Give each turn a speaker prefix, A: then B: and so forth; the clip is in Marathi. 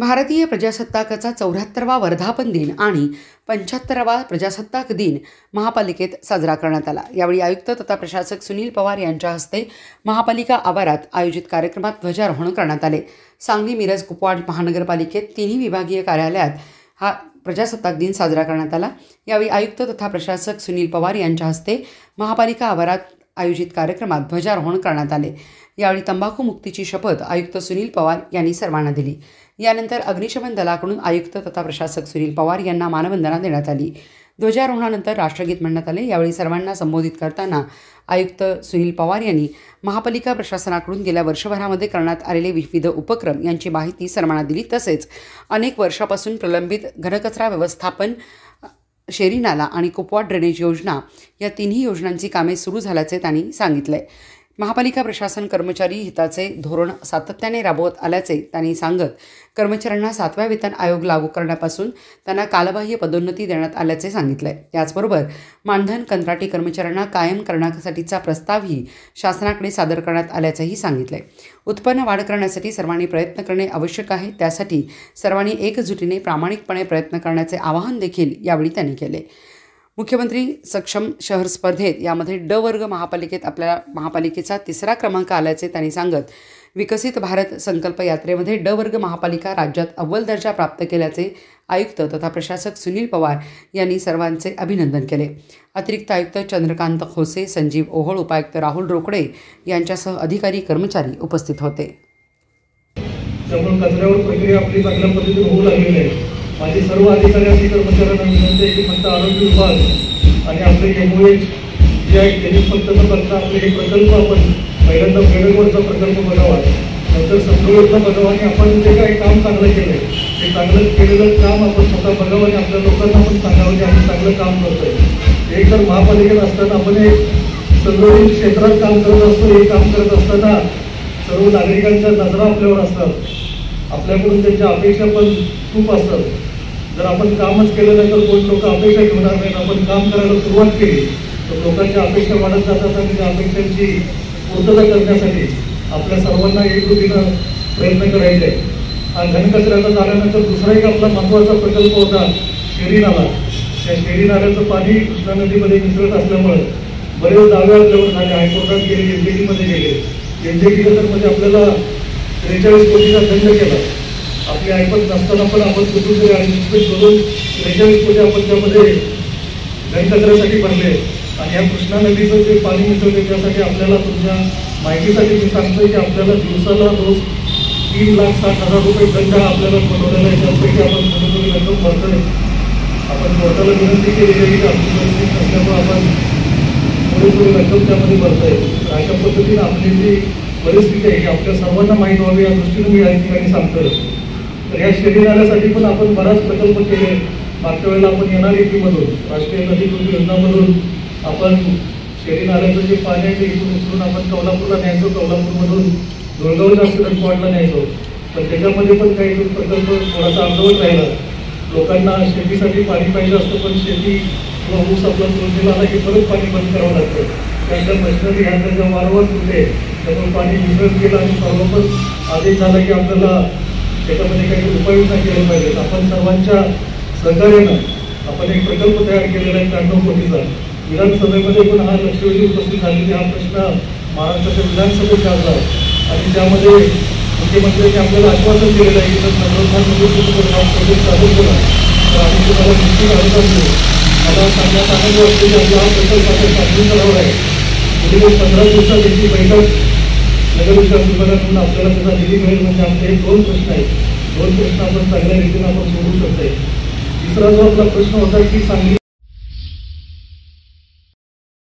A: भारतीय प्रजासत्ताकाचा 74वा वर्धापन दिन आणि 75वा प्रजासत्ताक दिन महापालिकेत साजरा करण्यात आला। यावेळी आयुक्त तथा प्रशासक सुनील पवार यांच्या हस्ते महापालिका आवारात आयोजित कार्यक्रमात ध्वजारोहण करण्यात आले। सांगली, मिरज, कुपवाड महानगरपालिकेत तिन्ही विभागीय कार्यालयात हा प्रजासत्ताक दिन साजरा करण्यात आला। यावेळी आयुक्त तथा प्रशासक सुनील पवार यांच्या हस्ते महापालिका आवारात आयोजित कार्यक्रमात ध्वजारोहण करण्यात आले। यावेळी तंबाखू मुक्तीची शपथ आयुक्त सुनील पवार यांनी सर्वांना दिली। यानंतर अग्निशमन दलाकडून आयुक्त तथा प्रशासक सुनील पवार यांना मानवंदना देण्यात आली। ध्वजारोहणानंतर राष्ट्रगीत म्हणण्यात आले। यावेळी सर्वांना संबोधित करताना आयुक्त सुनील पवार यांनी महापालिका प्रशासनाकडून गेल्या वर्षभरामध्ये करण्यात आलेले विविध उपक्रम यांची माहिती सर्वांना दिली। तसेच अनेक वर्षापासून प्रलंबित घनकचरा व्यवस्थापन, शेरी नाला आणि कुपवाड ड्रेनेज योजना या तिन्ही योजनांची कामे सुरू झाल्याचे त्यांनी सांगितले। महापालिका प्रशासन कर्मचारी हिताचे धोरण सातत्याने राबवत आल्याचे त्यांनी सांगत, कर्मचाऱ्यांना 7व्या वेतन आयोग लागू करण्यापासून त्यांना कालबाह्य पदोन्नती देण्यात आल्याचे सांगितले। त्याचबरोबर मानधन कंत्राटी कर्मचाऱ्यांना कायम करण्यासाठीचा प्रस्तावही शासनाकडे सादर करण्यात आल्याचेही सांगितले। उत्पन्न वाढ करण्यासाठी सर्वांनी प्रयत्न करणे आवश्यक आहे। त्यासाठी सर्वांनी एकजुटीने प्रामाणिकपणे प्रयत्न करण्याचे आवाहन देखील यावेळी त्यांनी केले। मुख्यमंत्री सक्षम शहर स्पर्धेत यामध्ये ड वर्ग महापालिकेत आपल्या महापालिकेचा 3रा क्रमांक आल्याचे त्यांनी सांगत, विकसित भारत संकल्प यात्रेमध्ये ड वर्ग महापालिका राज्यात अव्वल दर्जा प्राप्त केल्याचे आयुक्त तथा प्रशासक सुनील पवार यांनी सर्वांचे अभिनंदन केले। अतिरिक्त आयुक्त चंद्रकांत खोसे, संजीव ओहोळ, उपायुक्त राहुल रोकडे यांच्यासह अधिकारी कर्मचारी उपस्थित होते।
B: कचऱ्यावर प्रक्रिया आपली चांगल्या पद्धतीने होऊ लागलेली आहे। माझे सर्व अधिकारी आणि कर्मचाऱ्यांना विनंती आहे की फक्त आरोग्य विभाग आणि आपले एमओएच जे आहे त्यांनी फक्त न करता आपले हे प्रकल्प आपण पहिल्यांदा फेडरलवरचा प्रकल्प बघावा, नंतर संपूर्ण बघावा आणि आपण जे काही काम चांगलं केलं आहे ते चांगलं केलेलं काम आपण स्वतः बघावं आणि आपल्या लोकांना पण सांगावं की आम्ही चांगलं काम करतोय। एक तर महापालिकेत असताना आपण एक संघटित क्षेत्रात काम करत असतो। हे काम करत असताना सर्व नागरिकांच्या नजरा आपल्यावर असतात, आपल्याकडून त्यांच्या अपेक्षा पण खूप असतात। जर आपण कामच केलं नाही तर कोण लोक अपेक्षा ठेवणार नाहीत। आपण काम करायला सुरुवात केली तर लोकांच्या अपेक्षा वाढत जातात आणि त्या अपेक्षांची पूर्तता करण्यासाठी आपल्या सर्वांना एकजुटीनं प्रयत्न करायचे आहे। हा घनकचऱ्याचा झाल्यानंतर दुसरा एक आपला महत्त्वाचा प्रकल्प होता शेरी नाला। त्या शेरी नाल्याचं पाणी कृष्णा नदीमध्ये मिसळत असल्यामुळे बरेच दावे आपल्यावर झाले, हायकोर्टात गेले, एनजीटीमध्ये गेले। एनजीटीला तर म्हणजे आपल्याला 43 कोटीचा दंड केला। आपली ऐपत नसताना पण आपण कुठून ॲडमिट करून 43 कोटी आपण त्यामध्ये घनकचऱ्यासाठी भरले आणि या कृष्णा नदीचं जे पाणी मिसळले त्यासाठी आपल्याला तुमच्या माहितीसाठी मी सांगतोय की आपल्याला दिवसाला रोज 3,60,000 रुपये दंड आपल्याला बनवलेला आहे। त्यापैकी आपण थोडी रक्कम भरतोय। आपण कोर्टाला विनंती केलेली आहे की आपली परिस्थिती नसल्यामुळे आपण थोडी रक्कम त्यामध्ये भरतोय। अशा पद्धतीने आपली जी परिस्थिती आहे की आपल्या सर्वांना माहीत व्हावी या दृष्टीने मी या ठिकाणी सांगतोय। तर या शेरी नाल्यासाठी पण आपण बराच प्रकल्प केले। मागच्या वेळेला आपण NREP-मधून राष्ट्रीय नदी कृषी योजनामधून आपण शेरी नाल्याचं जे पाणी आहे ते इथून उचलून आपण कोल्हापूरला न्यायचो, कोल्हापूरमधून धुळगाव सिमेंट पॉईंटला न्यायचो। पण त्याच्यामध्ये पण काही प्रकल्प थोडासा अर्धवट राहिला। लोकांना शेतीसाठी पाणी पाहिजे असतं पण शेती किंवा ऊस आपला तोडलेला आला की परत पाणी बंद करावं लागतं। त्यांच्या मशिनरी ह्या त्याच्या वारंवार तुटले, त्यामुळे पाणी मिसळत गेलं आणि सर्वच आदेश झाला की आपल्याला त्याच्यामध्ये काही उपाययोजना केल्या पाहिजेत। आपण सर्वांच्या सहकार्यानं आपण एक प्रकल्प तयार केलेला आहे 93 कोटीचा। विधानसभेमध्ये पण हा लक्षवेधी उपस्थित झालेला हा प्रश्न महाराष्ट्राच्या विधानसभेत गाजला आणि त्यामध्ये मुख्यमंत्र्यांनी आपल्याला आश्वासन दिलेलं आहे की जर प्रोजेक्ट चालू केला तर आम्ही तुम्हाला निश्चित अनुदान देऊ। मला सांगण्यात आनंद वाटतो की आपला हा प्रकल्प आता चालू करावा आहे। पुढील 15 दिवसात याची बैठक नगरविकास विभागाकडून आपल्याला त्याचा निधी मिळेल। म्हणजे आपले 2 प्रश्न आहेत, 2 प्रश्न आपण चांगल्या रीतीने आपण सोडू शकतो। तिसरा जो आपला प्रश्न होता की सांगली